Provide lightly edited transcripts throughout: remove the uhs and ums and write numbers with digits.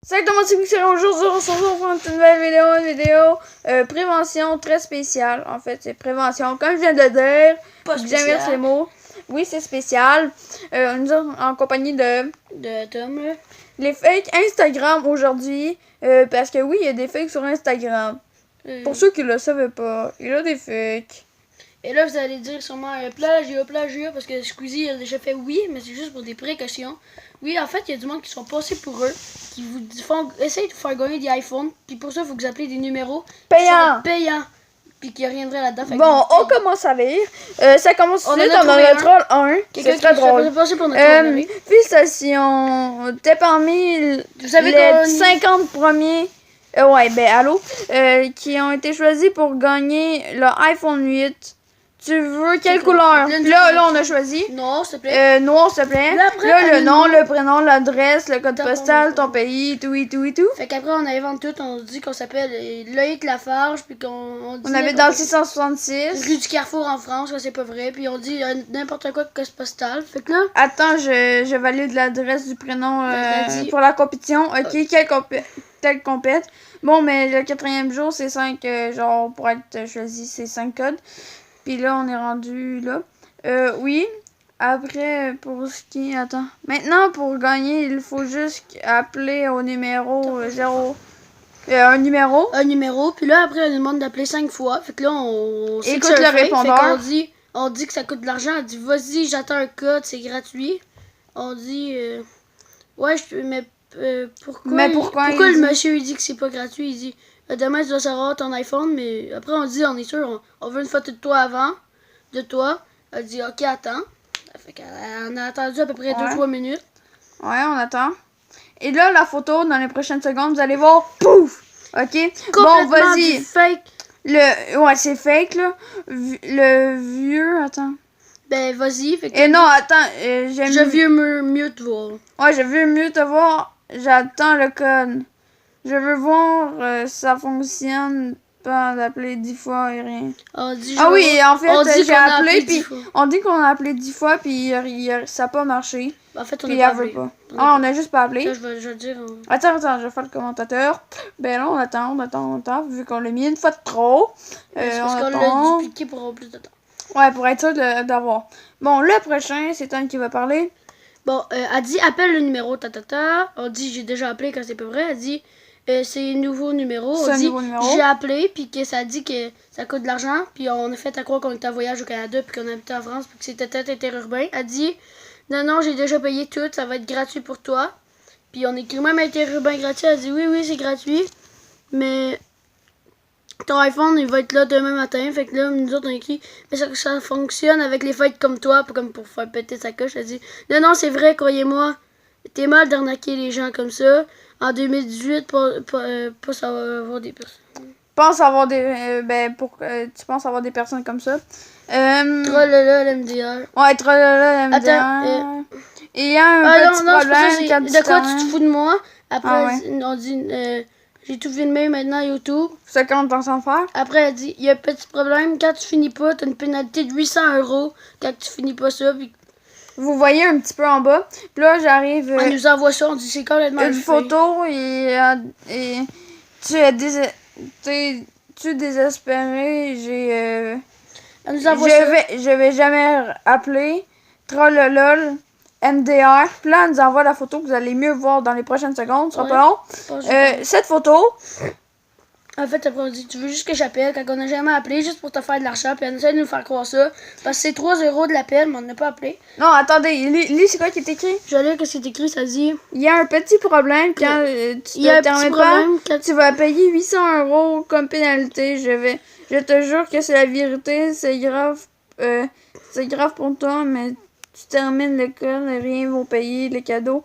Salut tout le monde, c'est Mixer. Aujourd'hui, on se retrouve pour une nouvelle vidéo, prévention très spéciale. En fait, c'est prévention, comme je viens de le dire. Pas J'aime bien ces mots. Oui, c'est spécial. Nous sommes en compagnie de Tom, là. Les fakes Instagram aujourd'hui. Parce que oui, il y a des fakes sur Instagram. Pour ceux qui ne le savaient pas, il y a des fakes. Et là, vous allez dire sûrement plagiat, parce que Squeezie a déjà fait oui, mais c'est juste pour des précautions. Oui, en fait, il y a du monde qui sont passés pour eux, qui vous font essayer de faire gagner des iPhones, puis pour ça, il faut que vous appelez des numéros payants, puis qui reviendraient là-dedans. Bon, on commence à lire. Ça commence tout de suite, on a le troll 1. C'est très drôle. Félicitations, t'es parmi les 50 premiers. Ouais, ben allô, qui ont été choisis pour gagner le iPhone 8. Tu veux quelle couleur? Là, on a choisi. Noir, s'il te plaît. Noir, s'il te plaît. Là, le nom, le prénom, l'adresse, le code postal, ton pays, tout. Fait qu'après, on invente tout. On dit qu'on s'appelle Loïc Lafarge, puis qu'on dit... On avait dans le 666. Rue du Carrefour en France, c'est pas vrai. Puis on dit n'importe quoi de code postal. Fait que là... Attends, je valide l'adresse du prénom pour la compétition. Ok, quelle compète? Bon, mais le 4e jour, c'est 5, genre, pour être choisi, c'est 5 codes. Puis là, on est rendu là. Oui. Après, pour ce qui... Attends. Maintenant, pour gagner, il faut juste appeler au numéro 0... un numéro. Un numéro. Puis là, après, on nous demande d'appeler 5 fois. Fait que là, on écoute le répondeur. On dit que ça coûte de l'argent. On dit, vas-y, j'attends un code, c'est gratuit. On dit, ouais, mais pourquoi le monsieur il dit que c'est pas gratuit? Il dit, demain, tu dois savoir ton iPhone, mais après, on dit, on est sûr, on veut une photo de toi avant, de toi. Elle dit, ok, attends. Fait qu'on a attendu à peu près 2-3 minutes. Ouais, on attend. Et là, la photo, dans les prochaines secondes, vous allez voir, pouf! Ok? Bon, vas-y. Fake. Ouais, c'est fake, là. Le vieux, attends. Ben, vas-y. Et non, attends, je veux mieux te voir. Ouais, je veux mieux te voir. J'attends le code. Je veux voir si ça fonctionne. Pas d'appeler 10 fois et rien. Oui, en fait, j'ai appelé, puis on dit qu'on a appelé 10 fois, puis ça n'a pas marché. En fait, on a pas appelé. On a juste pas appelé. Là, je vais dire... Attends, je vais faire le commentateur. Ben là, on attend, vu qu'on l'a mis une fois de trop. Parce qu'on l'a dupliqué pour avoir plus de temps. Ouais, pour être sûr d'avoir. Bon, le prochain, c'est Anne qui va parler. Bon, elle dit, appelle le numéro, On dit, j'ai déjà appelé quand c'est pas vrai. Elle dit... c'est un nouveau numéro. On dit, j'ai appelé, puis que ça dit que ça coûte de l'argent, puis on a fait à croire qu'on était en voyage au Canada, puis qu'on habitait en France, puis que c'était peut-être interurbain. Elle dit, non, j'ai déjà payé tout, ça va être gratuit pour toi. Puis on écrit même interurbain gratuit. Elle dit, oui, c'est gratuit, mais ton iPhone, il va être là demain matin. Fait que là, nous autres, on écrit, mais ça fonctionne avec les fêtes comme toi, comme pour faire péter sa coche. Elle dit, non, c'est vrai, croyez-moi, t'es mal d'arnaquer les gens comme ça. En 2018, pas avoir des personnes. Pense avoir des... tu penses avoir des personnes comme ça? Trolala, l'MDR. Ouais, trolala, l'MDR. Attends. Il y a un petit problème. De quoi tu te fous de moi? Après, on dit... j'ai tout filmé maintenant YouTube. C'est quand on s'en faire? Après, elle dit, il y a un petit problème. Quand tu finis pas, t'as une pénalité de 800 € quand tu finis pas ça. Puis... Vous voyez un petit peu en bas. Puis là, j'arrive... Elle nous envoie ça. On dit, c'est complètement une photo et tu es désespéré. Elle nous envoie ça. Je vais jamais appeler. Trollolol. MDR. Puis là, elle nous envoie la photo que vous allez mieux voir dans les prochaines secondes. Ce sera pas long. Cette photo... En fait, après, on dit, tu veux juste que j'appelle quand on n'a jamais appelé, juste pour te faire de l'argent, puis elle essaie de nous faire croire ça. Parce que c'est 3 € de l'appel, mais on n'a pas appelé. Non, attendez, lis c'est quoi qui est écrit? Je vais lire que c'est écrit, ça dit... Il y a un petit problème quand tu ne termines pas, tu vas payer 800 € comme pénalité. Je te jure que c'est la vérité, c'est grave pour toi, mais tu termines l'école, rien vont payer les cadeaux.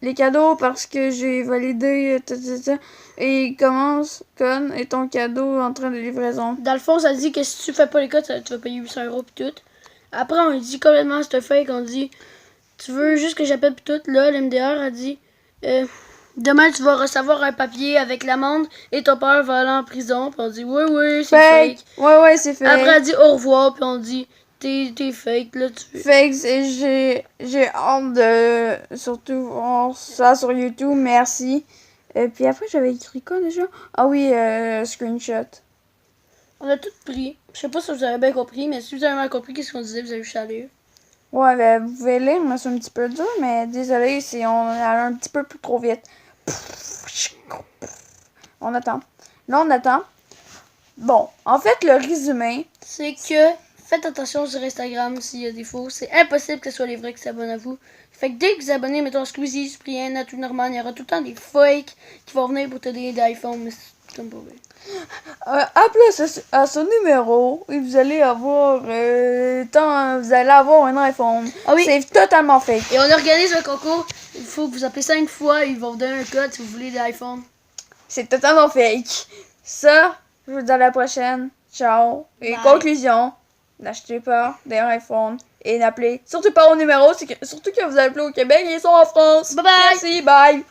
Les cadeaux parce que j'ai validé et commence con et ton cadeau en train de livraison. Dans le fond, ça dit que si tu fais pas les codes, tu vas payer 800 € pis tout. Après, on dit complètement c'est fake, on dit tu veux juste que j'appelle pis tout. Là, l'MDR a dit demain tu vas recevoir un papier avec l'amende et ton père va aller en prison. Puis on dit oui, c'est fake. Ouais, c'est fake. Après, elle dit au revoir, puis on dit t'es fake, là. Fake, j'ai hâte de surtout voir ça sur YouTube, merci. Puis après, j'avais écrit quoi déjà? Ah oui, screenshot. On a tout pris. Je sais pas si vous avez bien compris, mais si vous avez mal compris qu'est-ce qu'on disait, vous avez juste à lire. Ouais, ben, vous pouvez lire, mais c'est un petit peu dur, mais désolé si on allait un petit peu plus trop vite. On attend. Là, on attend. Bon, en fait, le résumé... C'est que, faites attention sur Instagram s'il y a des faux. C'est impossible que ce soit les vrais qui s'abonnent à vous. Fait que dès que vous abonnez, mettons Squeezie, Cyprien, Natou Norman, il y aura tout le temps des fakes qui vont venir pour te donner des iPhones, mais c'est comme pas vrai. Appelez à ce numéro et vous allez avoir un iPhone. Ah oui. C'est totalement fake. Et on organise un concours. Il faut que vous appelez 5 fois et ils vont vous donner un code si vous voulez des iPhones. C'est totalement fake. Ça, je vous dis à la prochaine. Ciao. Et conclusion, n'achetez pas des iPhones et n'appelez surtout pas au numéro. Surtout que vous appelez au Québec et ils sont en France. Bye bye. Merci, bye.